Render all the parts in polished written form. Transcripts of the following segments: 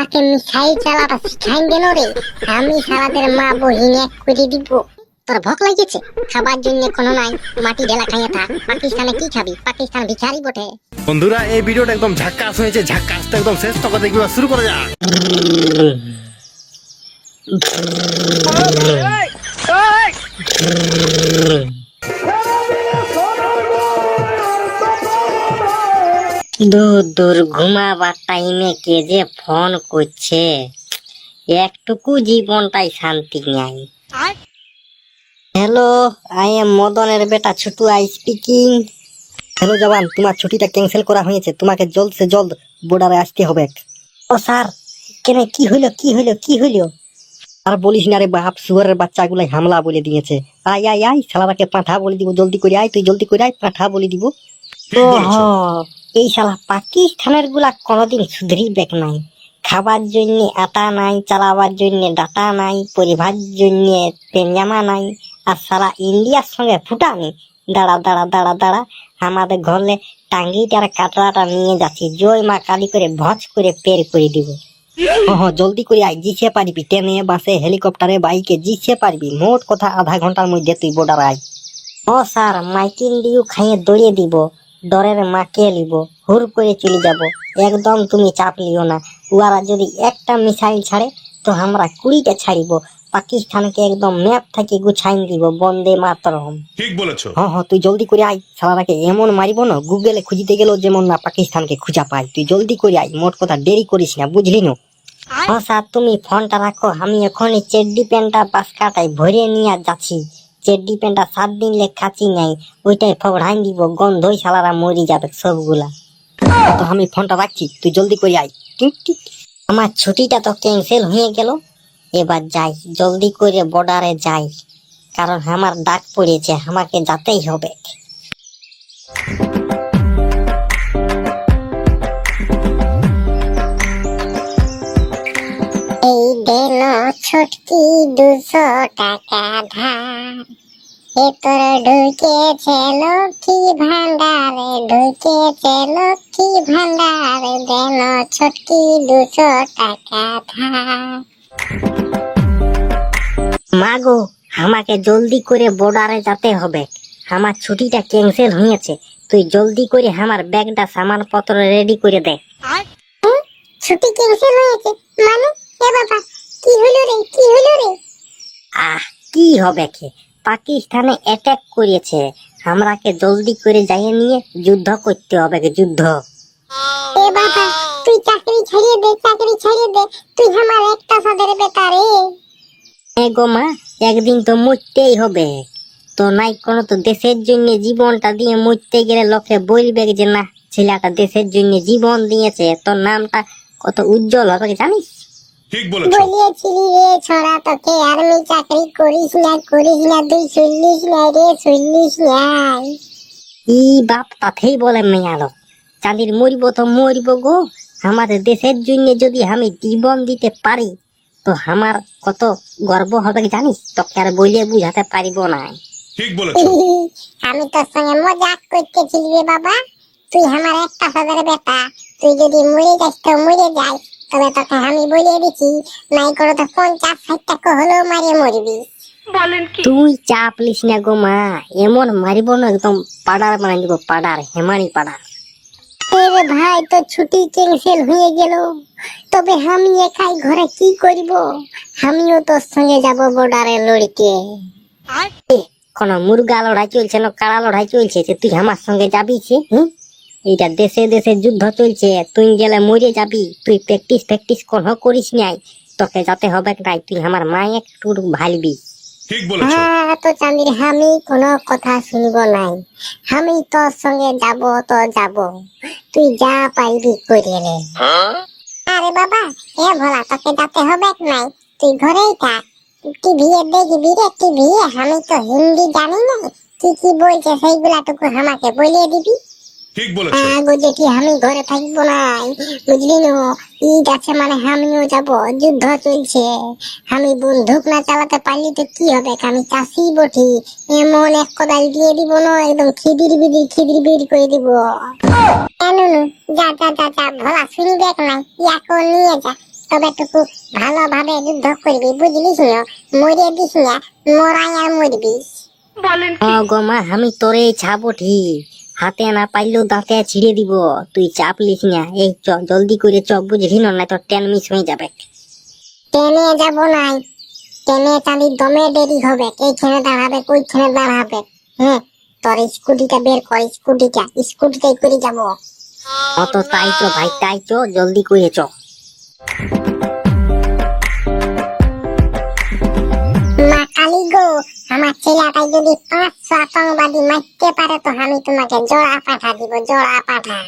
আকে মিসাইল চালাটা শিখাই দেন রে। আমি সারাদের মা বহিন এক করে দিব। তোর ভোক লাগিয়েছে? খাবার জন্য কোনো নাই, মাটি ঢেলা খাইয়ে থাক। পাকিস্তানে কি খাবি? পাকিস্তান ভিখারি বটে। বন্ধুরা এই ভিডিওটা একদম ঝাক্কাস হয়েছে, ঝাক্কাসটা একদম শেষ তো কথা এগুলো শুরু করা যাক। দূর দূর ঘুমাবার টাইমে কে যে ফোন করছে, একটুকু জীবনটাই শান্তি নাই। হ্যালো, আই এম মদনের বেটা ছুটু আই স্পিকিং। হ্যালো জওয়ান, তোমার ছুটিটা ক্যান্সেল করা হয়েছে, তোমাকে জলদ সে জলদ বর্ডারে আসতে হবে। ও স্যার, কেন কি হইলো কি হইলো কি হইলো? আর বলিস না রে বাপ, শুয়ারের বাচ্চাগুলাই হামলা বলে দিয়েছে। আয় আয় আয়, শালারাকে পাঠা বলে দিব, জলদি করে আয়, তুই জলদি করে আয়, পাঠা বলে দিব। ওহো, এই শালা পাকিস্তানের গুলা কোনোদিন সুধরিবেক নাই। খাবার জন্য আটা নাই, চালাবার জন্য ডাটা নাই, পরিবার জন্য পেঞ্জামা নাই, আর সারা ইন্ডিয়ার সঙ্গে ফুটানি। দাঁড়া দাঁড়া দাঁড়া দাঁড়া, আমাদের ঘরে টাঙ্গিটার কাটরাটা নিয়ে যাচ্ছি, জয় মা কালী করে ভজ করে পের করে দিব। জলদি করে আয়, জিছে পারবি, ট্রেনে বাসে হেলিকপ্টারে বাইকে জিছে পারবি। মোট কথা আধা ঘন্টার মধ্যে তুই বর্ডার আয়। ও স্যার, মাইকিন দিও খাইয়ে দৌড়িয়ে দিব, ডরের মাকে লিব, হুর করে চলে যাব। একদম তুমি চাপ লিও না, ওরা যদি একটা মিসাইল ছাড়ে তো আমরা 20টা ছাড়িব। পাকিস্তানকে একদম ম্যাপ থেকে গুছাই দিব, বন্দে মাতরম। ঠিক বলেছো। তুই জলদি করে আয়, শালারাকে এমন মারিব না, গুগলে খুঁজতে গেলেও যেমন না পাকিস্তানকে খুঁজা পায়। তুই জলদি করে আয়, মোট কথা দেরি করিস না, বুঝলি না? ও স্যার, তুমি ফোনটা রাখো, আমি এখনই চেড্ডি প্যান্টটা বাস কাটাই ভরে নিয়ে যাচ্ছি। চেড্ডি প্যান্টটা 7 দিন লেখাচ্ছি নাই, ওইটাই ফবড়াই দিব, গন্ধই শালারা মরি যাবে সবগুলা। তো আমি ফোনটা রাখছি, তুই জলদি করে আয়। Tick tick. আমার ছুটিটা তো ক্যান্সেল হয়ে গেল, এবার যাই, জলদি করে বর্ডারে যাই, কারণ আমার ডাক পড়েছে, আমাকে যেতেই হবে। এই দেন ছটকি 200 টাকা ধার। এ তোর ঢুকেছে লক্ষ্মী ভান্ডারে, ঢুকেছে লক্ষ্মী ভান্ডারে, দেন ছটকি 200 টাকা ধার। মাগো, আমাকে জলদি করে বর্ডারে যেতে হবে, আমার ছুটিটা ক্যান্সেল হয়েছে। তুই জলদি করে আমার ব্যাগটা সামানপত্র রেডি করে দে। ছুটি ক্যান্সেল হয়েছে মানে? এ বাবা, কি হলো রে, কি হলো রে? কি হবে কে, পাকিস্তানে অ্যাটাক করেছে, আমরাকে জলদি করে যাই নিয়ে যুদ্ধ করতে হবে, যুদ্ধ। এ বাবা, তুই চাকরি ছাড়িয়ে দে, চাকরি ছাড়িয়ে দে, তুই আমার একটা সাদের বেটা রে। গো মা, একদিন তো মরতেই হবে, তো নাই কোনো তো দেশের জন্য জীবনটা দিয়ে মরতে গেলে লোকে বলবে যে না, ছেলেটা দেশের জন্য জীবন দিয়েছে, তোর নামটা কত উজ্জ্বল হবে জানিস। ঠিক বলেছো। বলিয়েছিলি রে ছড়া, তোকে আর্মি চাকরি করিস না, করিস না, তুই শুনলিস না রে, শুনলিস নাই। ই বাপ তাতেই বলে মেয়ালো, চাঁদির মরিব তো মরিব গো, আমাদের দেশের জন্য যদি আমি জীবন দিতে পারি তো আমার কত গর্ব হবে জানিস, তোকে আর বলিয়ে বুঝাতে পারিব না। ঠিক বলেছো। আমি তোর সঙ্গে মজাক করতেছিলি রে বাবা, তুই আমার একটা সাদের বেটা, তুই যদি মরে যাস তো মরে যাই, তবে তোকে আমি বলিয়ে দিচ্ছি, নাই করে তো 50-60 টাকা হলেও মারিয়ে মরবি। তুই চাপ লিস না গো মা, এমন মারিব না একদম পাড়ার বানাই দিব, পাড়ার হেমানি পাড়ার। রে ভাই, তো ছুটি ক্যান্সেল হয়ে গেল, তবে আমি একাই ঘরে কি করিব? আমিও তোর সঙ্গে যাব বর্ডারে লড়তে। কোন মুরগা লড়াই চলছে না কাড়া লড়াই চলছে যে তুই আমার সঙ্গে যাবি? এইটা দেশে দেশে যুদ্ধ চলছে, তুই গেলে মরে যাবি। তুই প্র্যাকটিস কোন করিস নাই, তোকে যাতে হবে নাই, তুই আমার মা একটু ভালবি। ঠিক বলেছো। তো চাঁদির, আমি কোনো কথা শুনব নাই, আমি তোর সঙ্গে যাব তো যাব, তুই যা পারবি করে রে। আরে বাবা, এ ভোলা, তোকে যেতে হবে নাই, তুই ঘরেই থাক, টিভি দেখবি রে, টিভি। আমি তো হিন্দি জানি না, কি বলছে সেইগুলা টুকু আমাকে বলিয়ে দিবি। ঠিক বলেছো। গো জেঠি, আমি ঘরে থাকবো না, বুঝলি না, ঈদ আছে মানে আমিও যাব, যুদ্ধ চলছে, আমি বন্দুক না চালাতে পারলি তো কি হবে, আমি চাষি বটি, এমন এক কোদাল দিয়ে দিব না, একদম খিদির বিদির করে দিব। কেন যা যা যা যা, ভোলা শুনবে নাই, ইয়াকে নিয়ে যা, তবে টুকু ভালোভাবে যুদ্ধ করবি, বুঝলিস না? মরে দিস না, মরাই আর মরবি। গো মা, আমি তোরে ছাবো ঠিক, হাতে না পাইলেও দাঁতে ছিঁড়ে দিব। তুই চাপ লিস না, এই চ জলদি করে চ, বুঝলি না, তো ট্রেন মিস হয়ে যাবে। ট্রেনে যাব নাই, ট্রেনে চালি দমে দেরি হবে, এইখানে দাঁড়াবে ওইখানে দাঁড়াবে। হ্যাঁ, তোর স্কুটিটা বের কর, স্কুটিটাই করে যাবো। অত তাই তো ভাই, তাই তো, জলদি করে চ। মা কালী গো, আমার ছেলেটাই যদি 500 আতঙ্কবাদী মারতে পারে তো আমি তোমাকে জোড়া পাঠা দিব, জোড়া পাঠা।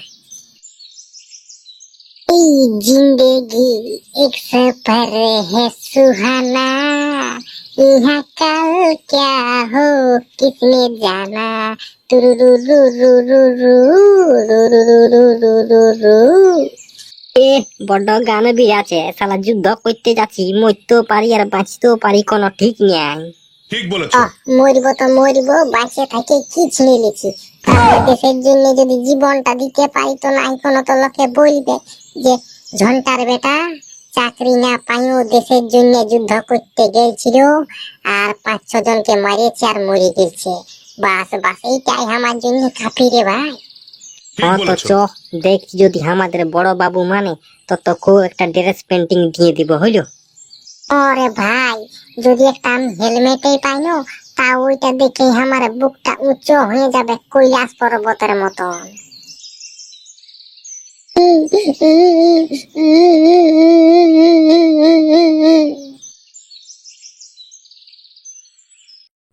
जिंदगी एक सफर है सुहाना, यहाँ कल क्या हो किसने जाना। এ বড্ড গান আছে শালা, যুদ্ধ করতে যাচ্ছি, মরতেও পারি আর বাঁচতেও পারি, কোনো ঠিক নেই। ঠিক বলেছো। মরবো তো মরবো, বাঁচে থাকে কি ছিঁড়ে নিয়েছি। তারপর দেশের জন্য যদি জীবনটা দিতে পারি তো নাই কোনো তো লোকে বলবে যে ঝন্টার বেটা চাকরি না পাইও দেশের জন্য যুদ্ধ করতে গেছিল আর 5-6 জনকে মারিয়েছে আর মরে গেছে। বাস বাস, এইটাই আমার জন্য কাফি রে ভাই। ঠিক তো বলেছো। চ দেখছি, যদি আমাদের বড় বাবু মানে তো খুব একটা ড্রেস পেন্টিং দিয়ে দিব, হইলো? ওরে ভাই, যদি একটা আমি হেলমেটই পাই না, তা ওইটা দেখে আমার বুকটা উঁচু হয়ে যাবে কৈলাস পর্বতের মতন।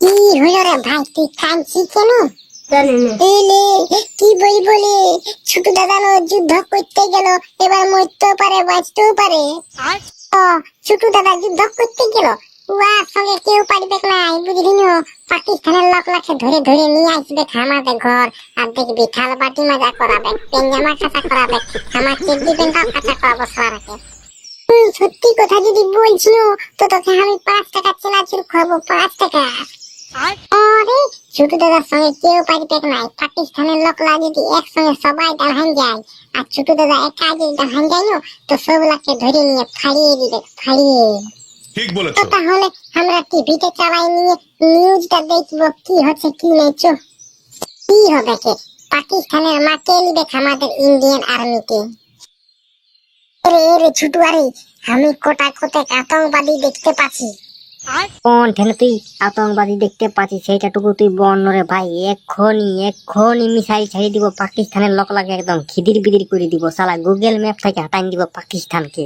কি হলো রে ভাই, তুই কাঁদছিস কেন? এলে কি বলবো রে, ছোট দাদা যুদ্ধ করতে গেল, এবার মরতেও পারে বাঁচতেও পারে। ও ছোট দাদা যুদ্ধ করতে গেল, উহার সঙ্গে কেউ পারবে না, বুঝলি না? পাকিস্তানের লোক লাখে ধরে ধরে নিয়ে আসবে আমাদের ঘর, আর দেখবি থাল বাটি মাজা করাবে, পেঞ্জামা কাঁচা করাবে, আমার চেডি প্যান্টটাও কাঁচা করাবো সারাকে। তুই সত্যি কথা যদি বলছিল তো তোকে আমি 5 টাকা চেনাচুর খাবো, 5 টাকা। আরে ছোট দাদার সঙ্গে কেউ পারবে না, পাকিস্তানের লোকরা যদি একসঙ্গে সবাই দাঁড়ান যায় আর ছোট দাদা একা যদি দাঁড়ান যায় না, তো সবগুলাকে ধরে নিয়ে ফাড়িয়ে দিবে, ফাড়িয়ে। ঠিক তো বলেছো। তাহলে আমরা টিভিতে চালাই নিয়ে নিউজটা দেখবো কি হচ্ছে কি নেই। কি হবে কে, পাকিস্তানের মাকে নিবে আমাদের ইন্ডিয়ান আর্মিকে। রে ছোটু, আরে আমি কোটায় আতঙ্কবাদী দেখতে পাচ্ছি। কোন ঠেনে তুই আতঙ্কবাদী দেখতে পাচ্ছিস সেইটাটুকু তুই বর্ণ রে ভাই। এক্ষুনি মিসাইল ছাড়িয়ে দিব, পাকিস্তানের লোক লাগে একদম খিদির বিদির করে দিব, শালা গুগল ম্যাপ থেকে হাতাই দিব পাকিস্তানকে।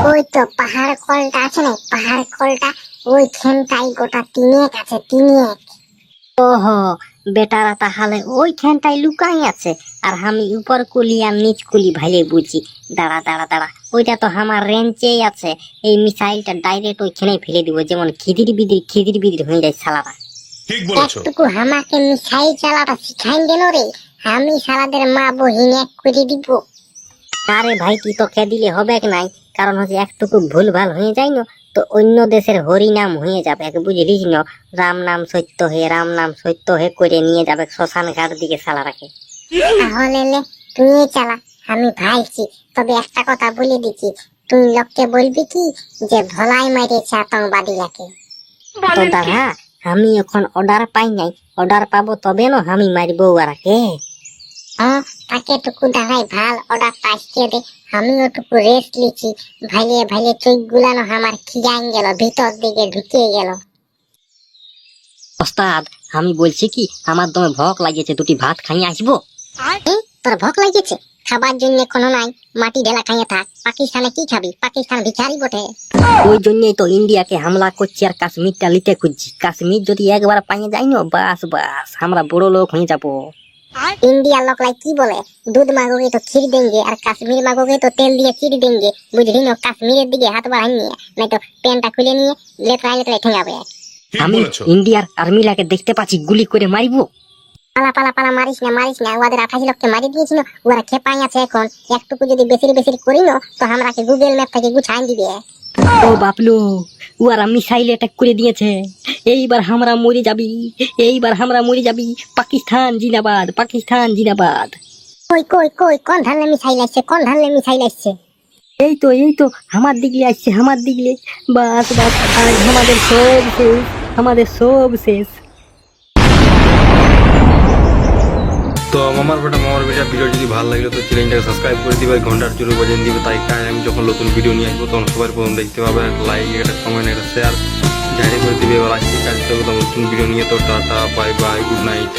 ওই তো পাহাড় কলটা আছে না, পাহাড় কলটা ওইখানটাই গোটা 3 আছে, 3। ওহো, বেটারা তাহলে ওইখানটাই লুকাই আছে, আর আমি উপর কুলি আর নিচ কুলি ভাইলে বুঝি। দাঁড়া দাঁড়া দাঁড়া, ওইটা তো আমার রেঞ্চেই আছে, এই মিসাইলটা ডাইরেক্ট ওইখানেই ফেলে দিব, যেমন খিদির বিদির হয়ে যায় শালারা। ঠিক বলেছো। একটুকু আমাকে মিসাইল চালাটা শিখাই দেন রে, আমি সারাদের মা বহিন এক করে দিব। আরে ভাই, তুই তো কে দিলে হবে নাই, কারণ হচ্ছে একটুকু ভুল ভাল হয়ে যায় না তো অন্য দেশের হরিনাম হয়ে যাবে, বুঝলিস না? রাম নাম সত্য হে করে নিয়ে যাবে শ্মশান ঘাট দিকে শালারাকে। তাহলে তুই চালা, আমি ভাইছি। তবে একটা কথা বলে দিচ্ছি, তুই লোককে বলবি কি যে ভলাই মারিয়েছে আতঙ্কবাদীরাকে। তো দাদা, আমি এখন অর্ডার পাই নাই, অর্ডার পাবো তবে না আমি মারবো ওরাকে। হ্যাঁ, তাকে টুকু দাঁড়াই ভাল অর্ডারটা আসতে দে, আমিও টুকু রেস্ট লিছি। ভাইলে ভাইলে চোখ গুলানো আমার খিয়াই গেল, ভিতর দিকে ঢুকিয়ে গেল। ওস্তাদ, আমি বলছি কি, আমার দমে ভোক লাগিয়েছে, দুটি ভাত খাইয়ে আসবো। তোর ভোক লাগিয়েছে? খাবার জন্য কোনো নাই, মাটি ঢেলা খাইয়ে থাক। পাকিস্তানে কি খাবি? পাকিস্তান ভিখারি বটে। ওই জন্যই তো ইন্ডিয়াকে হামলা করছি আর কাশ্মীরটা নিতে খুঁজছি। কাশ্মীর যদি একবার পাইয়ে যাই না, বাস আমরা বড় লোক হয়ে যাবো। इंडिया लोग लाई की बोले, दूध मांगोगे तो खीर देंगे और कश्मीर मांगोगे तो तेल दिए चीर देंगे। बुझली नो, कश्मीर दिखे हाथ बढ़ाइए, नहीं तो पेनটা খুলে নিয়ে লেটরাই ঠেঙাবে। ঠিক আমি বলেছো। ইন্ডিয়ার আর্মিলাকে দেখতে পাচ্ছি, গুলি করে মারিবো। পালা মারিস না, ওদের 28 লোককে মারি দিয়েছিল, ওরা খেপাই আছে এখন। একটুকু যদি বেশি করি না তো আমরাকে গুগল ম্যাপ থেকে গুছাই দিবে। ও বাপলু, ওরা মিসাইল অ্যাটাক করে দিয়েছে, এইবার আমরা মরে যাবি। পাকিস্তান জিন্দাবাদ। কই কোন ধারলে মিসাইল আসছে? এই তো আমার দিকলে আসছে, আমার দিকলে। বাস বাস, আজ আমাদের সব শেষ, আমাদের সব শেষ। তো মামার বেটা ভিডিও যদি ভালো লাগলো তো চ্যানেলটাকে সাবস্ক্রাইব করে দিবে, ঘন্টার জোরে বাজিয়ে দিবে, তাই আমি যখন নতুন ভিডিও নিয়ে আসবো তখন সবার প্রথম দেখতে পাবে। একটা লাইক, একটা কমেন্ট, একটা শেয়ার জারি করে দিবে। এবার আসছি কাজ নতুন ভিডিও নিয়ে। তো tata, bye bye, good night.